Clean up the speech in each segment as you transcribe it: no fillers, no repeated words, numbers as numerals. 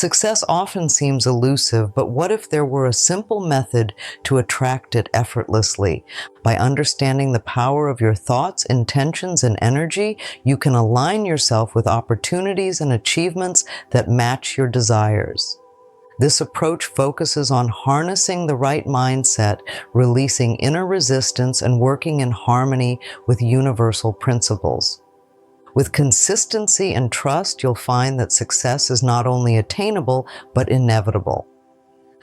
Success often seems elusive, but what if there were a simple method to attract it effortlessly? By understanding the power of your thoughts, intentions, and energy, you can align yourself with opportunities and achievements that match your desires. This approach focuses on harnessing the right mindset, releasing inner resistance, and working in harmony with universal principles. With consistency and trust, you'll find that success is not only attainable, but inevitable.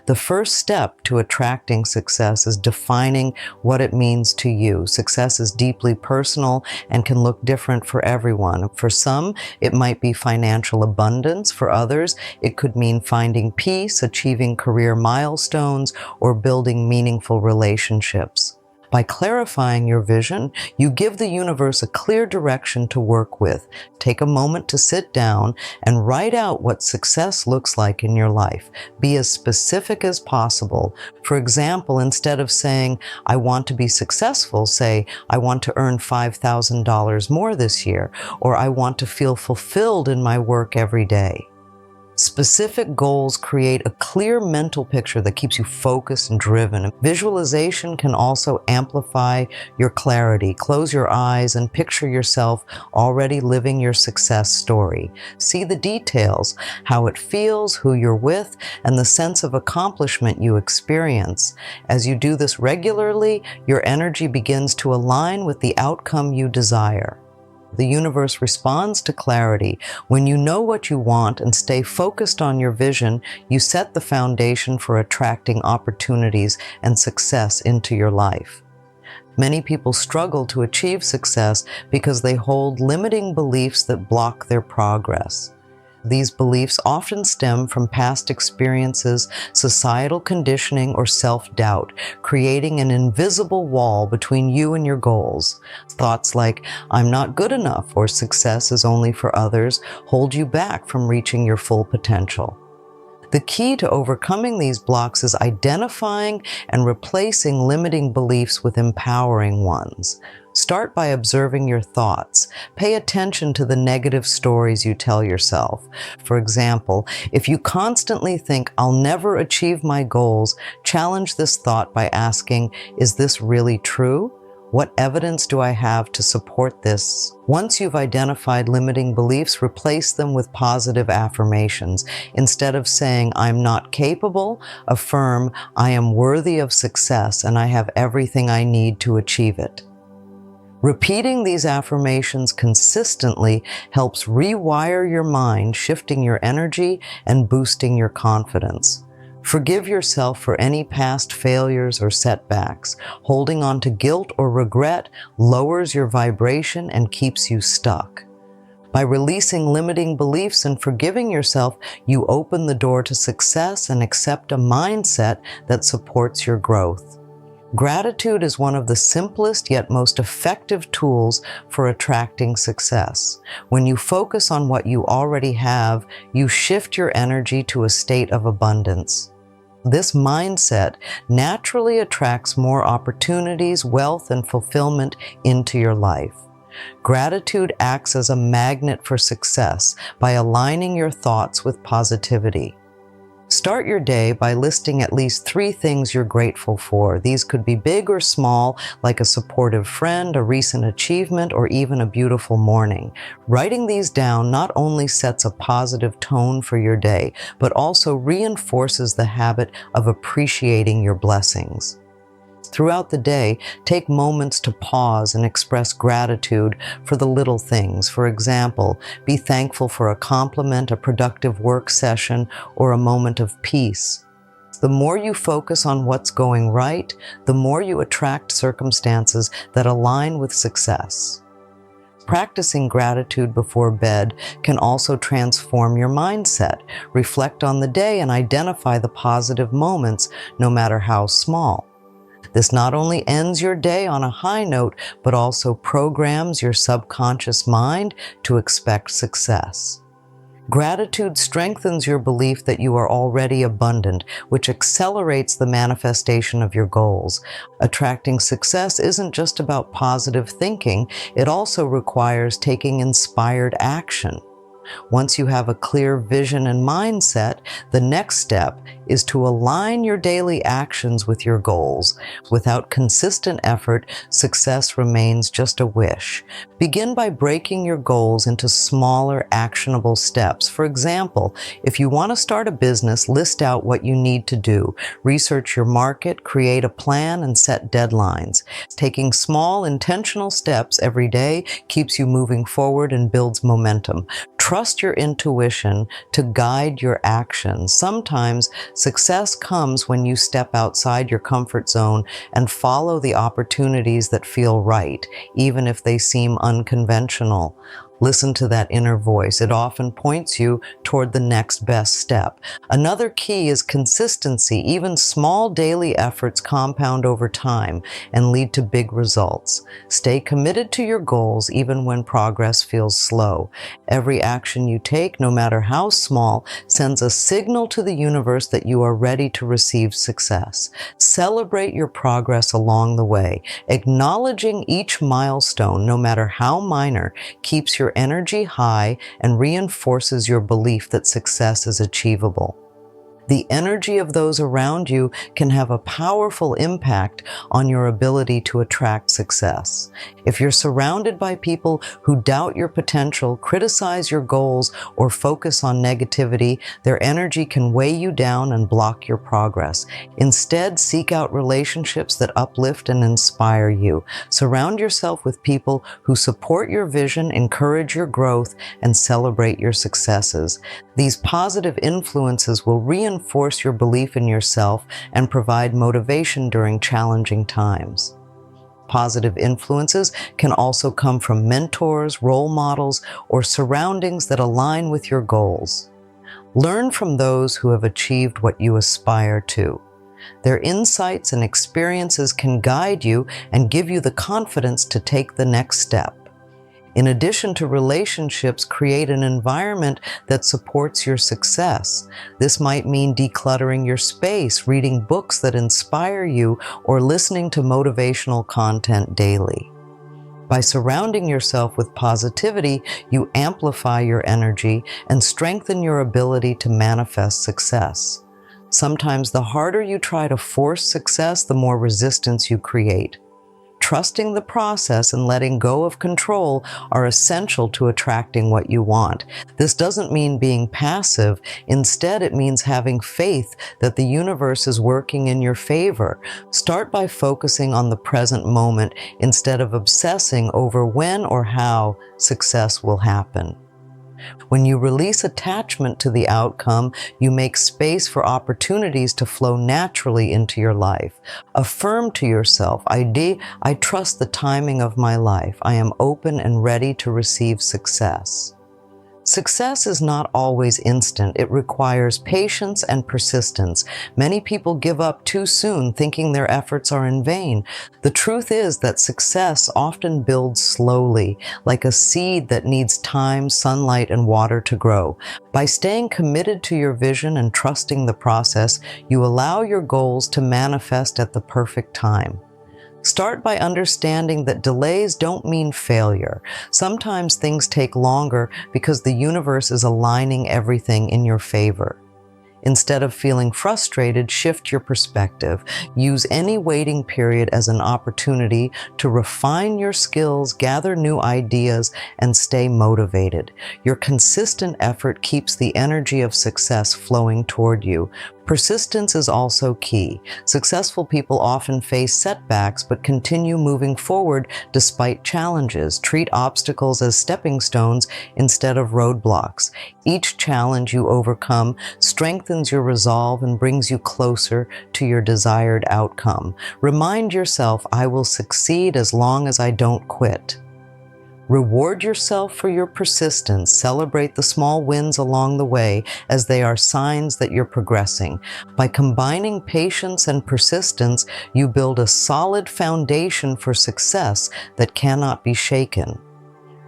The first step to attracting success is defining what it means to you. Success is deeply personal and can look different for everyone. For some, it might be financial abundance. For others, it could mean finding peace, achieving career milestones, or building meaningful relationships. By clarifying your vision, you give the universe a clear direction to work with. Take a moment to sit down and write out what success looks like in your life. Be as specific as possible. For example, instead of saying, "I want to be successful," say, "I want to earn $5,000 more this year," or "I want to feel fulfilled in my work every day." Specific goals create a clear mental picture that keeps you focused and driven. Visualization can also amplify your clarity. Close your eyes and picture yourself already living your success story. See the details, how it feels, who you're with, and the sense of accomplishment you experience. As you do this regularly, your energy begins to align with the outcome you desire. The universe responds to clarity. When you know what you want and stay focused on your vision, you set the foundation for attracting opportunities and success into your life. Many people struggle to achieve success because they hold limiting beliefs that block their progress. These beliefs often stem from past experiences, societal conditioning, or self-doubt, creating an invisible wall between you and your goals. Thoughts like, "I'm not good enough," or "success is only for others," hold you back from reaching your full potential. The key to overcoming these blocks is identifying and replacing limiting beliefs with empowering ones. Start by observing your thoughts. Pay attention to the negative stories you tell yourself. For example, if you constantly think, "I'll never achieve my goals," challenge this thought by asking, "Is this really true? What evidence do I have to support this?" Once you've identified limiting beliefs, replace them with positive affirmations. Instead of saying, "I'm not capable," affirm, "I am worthy of success and I have everything I need to achieve it." Repeating these affirmations consistently helps rewire your mind, shifting your energy and boosting your confidence. Forgive yourself for any past failures or setbacks. Holding on to guilt or regret lowers your vibration and keeps you stuck. By releasing limiting beliefs and forgiving yourself, you open the door to success and accept a mindset that supports your growth. Gratitude is one of the simplest yet most effective tools for attracting success. When you focus on what you already have, you shift your energy to a state of abundance. This mindset naturally attracts more opportunities, wealth, and fulfillment into your life. Gratitude acts as a magnet for success by aligning your thoughts with positivity. Start your day by listing at least 3 things you're grateful for. These could be big or small, like a supportive friend, a recent achievement, or even a beautiful morning. Writing these down not only sets a positive tone for your day, but also reinforces the habit of appreciating your blessings. Throughout the day, take moments to pause and express gratitude for the little things. For example, be thankful for a compliment, a productive work session, or a moment of peace. The more you focus on what's going right, the more you attract circumstances that align with success. Practicing gratitude before bed can also transform your mindset. Reflect on the day and identify the positive moments, no matter how small. This not only ends your day on a high note, but also programs your subconscious mind to expect success. Gratitude strengthens your belief that you are already abundant, which accelerates the manifestation of your goals. Attracting success isn't just about positive thinking, it also requires taking inspired action. Once you have a clear vision and mindset, the next step is to align your daily actions with your goals. Without consistent effort, success remains just a wish. Begin by breaking your goals into smaller, actionable steps. For example, if you want to start a business, list out what you need to do. Research your market, create a plan, and set deadlines. Taking small, intentional steps every day keeps you moving forward and builds momentum. Trust your intuition to guide your actions. Sometimes success comes when you step outside your comfort zone and follow the opportunities that feel right, even if they seem unconventional. Listen to that inner voice. It often points you toward the next best step. Another key is consistency. Even small daily efforts compound over time and lead to big results. Stay committed to your goals even when progress feels slow. Every action you take, no matter how small, sends a signal to the universe that you are ready to receive success. Celebrate your progress along the way. Acknowledging each milestone, no matter how minor, keeps your energy high and reinforces your belief that success is achievable. The energy of those around you can have a powerful impact on your ability to attract success. If you're surrounded by people who doubt your potential, criticize your goals, or focus on negativity, their energy can weigh you down and block your progress. Instead, seek out relationships that uplift and inspire you. Surround yourself with people who support your vision, encourage your growth, and celebrate your successes. These positive influences will reinforce your belief in yourself and provide motivation during challenging times. Positive influences can also come from mentors, role models, or surroundings that align with your goals. Learn from those who have achieved what you aspire to. Their insights and experiences can guide you and give you the confidence to take the next step. In addition to relationships, create an environment that supports your success. This might mean decluttering your space, reading books that inspire you, or listening to motivational content daily. By surrounding yourself with positivity, you amplify your energy and strengthen your ability to manifest success. Sometimes the harder you try to force success, the more resistance you create. Trusting the process and letting go of control are essential to attracting what you want. This doesn't mean being passive. Instead, it means having faith that the universe is working in your favor. Start by focusing on the present moment instead of obsessing over when or how success will happen. When you release attachment to the outcome, you make space for opportunities to flow naturally into your life. Affirm to yourself, I trust the timing of my life. I am open and ready to receive success. Success is not always instant. It requires patience and persistence. Many people give up too soon, thinking their efforts are in vain. The truth is that success often builds slowly, like a seed that needs time, sunlight, and water to grow. By staying committed to your vision and trusting the process, you allow your goals to manifest at the perfect time. Start by understanding that delays don't mean failure. Sometimes things take longer because the universe is aligning everything in your favor. Instead of feeling frustrated, shift your perspective. Use any waiting period as an opportunity to refine your skills, gather new ideas, and stay motivated. Your consistent effort keeps the energy of success flowing toward you. Persistence is also key. Successful people often face setbacks but continue moving forward despite challenges. Treat obstacles as stepping stones instead of roadblocks. Each challenge you overcome strengthens your resolve and brings you closer to your desired outcome. Remind yourself, I will succeed as long as I don't quit. Reward yourself for your persistence. Celebrate the small wins along the way, as they are signs that you're progressing. By combining patience and persistence, you build a solid foundation for success that cannot be shaken.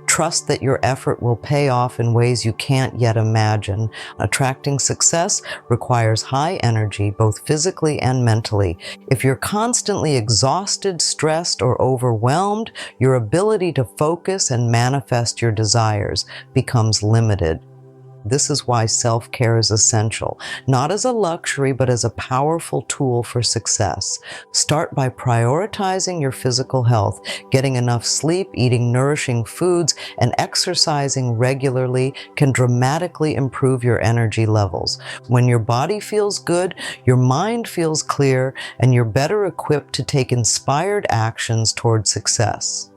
Trust that your effort will pay off in ways you can't yet imagine. Attracting success requires high energy, both physically and mentally. If you're constantly exhausted, stressed, or overwhelmed, your ability to focus and manifest your desires becomes limited. This is why self-care is essential, not as a luxury, but as a powerful tool for success. Start by prioritizing your physical health. Getting enough sleep, eating nourishing foods, and exercising regularly can dramatically improve your energy levels. When your body feels good, your mind feels clear, and you're better equipped to take inspired actions toward success.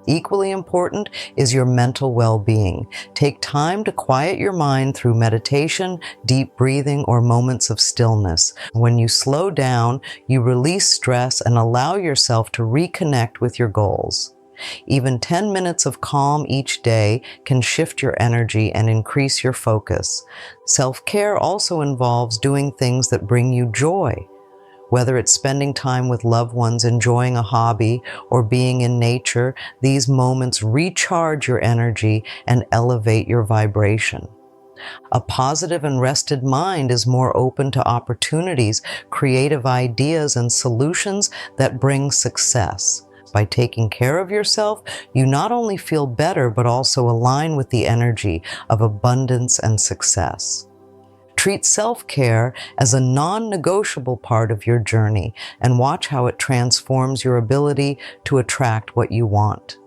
Equally important is your mental well-being. Take time to quiet your mind through meditation, deep breathing, or moments of stillness. When you slow down, you release stress and allow yourself to reconnect with your goals. Even 10 minutes of calm each day can shift your energy and increase your focus. Self-care also involves doing things that bring you joy. Whether it's spending time with loved ones, enjoying a hobby, or being in nature, these moments recharge your energy and elevate your vibration. A positive and rested mind is more open to opportunities, creative ideas, and solutions that bring success. By taking care of yourself, you not only feel better, but also align with the energy of abundance and success. Treat self-care as a non-negotiable part of your journey and watch how it transforms your ability to attract what you want.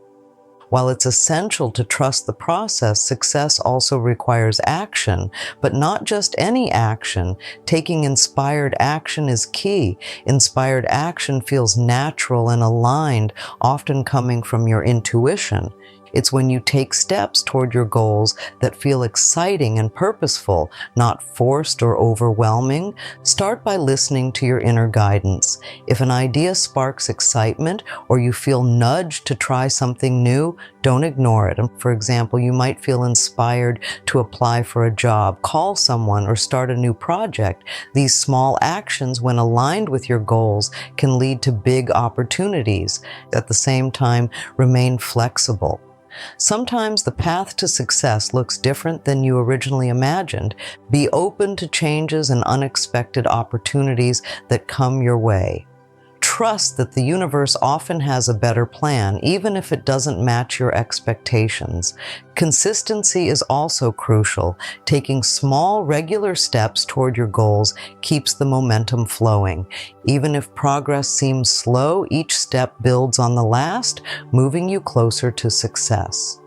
While it's essential to trust the process, success also requires action, but not just any action. Taking inspired action is key. Inspired action feels natural and aligned, often coming from your intuition. It's when you take steps toward your goals that feel exciting and purposeful, not forced or overwhelming. Start by listening to your inner guidance. If an idea sparks excitement or you feel nudged to try something new, don't ignore it. For example, you might feel inspired to apply for a job, call someone, or start a new project. These small actions, when aligned with your goals, can lead to big opportunities. At the same time, remain flexible. Sometimes the path to success looks different than you originally imagined. Be open to changes and unexpected opportunities that come your way. Trust that the universe often has a better plan, even if it doesn't match your expectations. Consistency is also crucial. Taking small, regular steps toward your goals keeps the momentum flowing. Even if progress seems slow, each step builds on the last, moving you closer to success.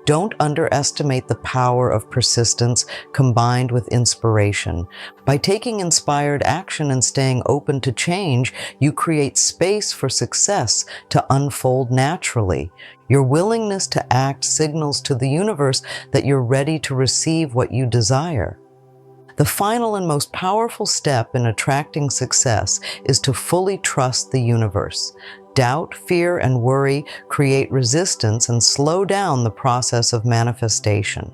Don't underestimate the power of persistence combined with inspiration. By taking inspired action and staying open to change, you create space for success to unfold naturally. Your willingness to act signals to the universe that you're ready to receive what you desire. The final and most powerful step in attracting success is to fully trust the universe. Doubt, fear, and worry create resistance and slow down the process of manifestation.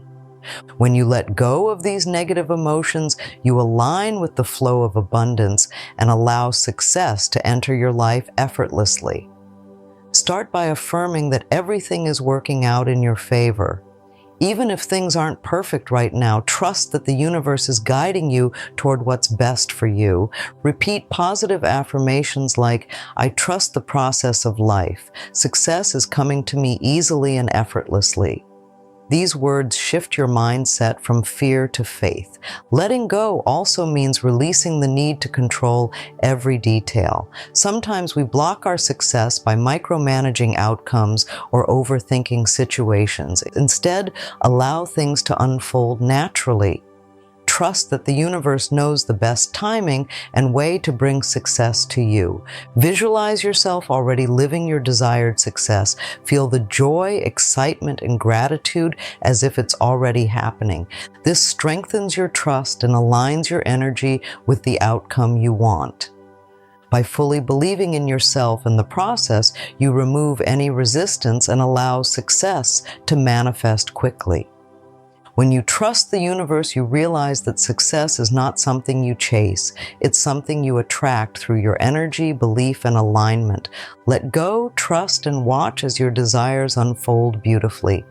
When you let go of these negative emotions, you align with the flow of abundance and allow success to enter your life effortlessly. Start by affirming that everything is working out in your favor. Even if things aren't perfect right now, trust that the universe is guiding you toward what's best for you. Repeat positive affirmations like, "I trust the process of life. Success is coming to me easily and effortlessly." These words shift your mindset from fear to faith. Letting go also means releasing the need to control every detail. Sometimes we block our success by micromanaging outcomes or overthinking situations. Instead, allow things to unfold naturally. Trust that the universe knows the best timing and way to bring success to you. Visualize yourself already living your desired success. Feel the joy, excitement, and gratitude as if it's already happening. This strengthens your trust and aligns your energy with the outcome you want. By fully believing in yourself and the process, you remove any resistance and allow success to manifest quickly. When you trust the universe, you realize that success is not something you chase. It's something you attract through your energy, belief, and alignment. Let go, trust, and watch as your desires unfold beautifully.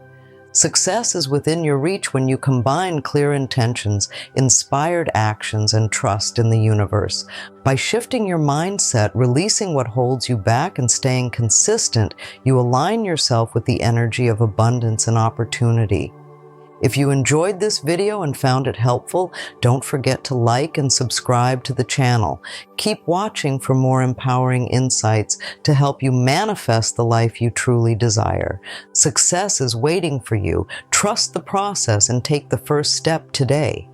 Success is within your reach when you combine clear intentions, inspired actions, and trust in the universe. By shifting your mindset, releasing what holds you back, and staying consistent, you align yourself with the energy of abundance and opportunity. If you enjoyed this video and found it helpful, don't forget to like and subscribe to the channel. Keep watching for more empowering insights to help you manifest the life you truly desire. Success is waiting for you. Trust the process and take the first step today.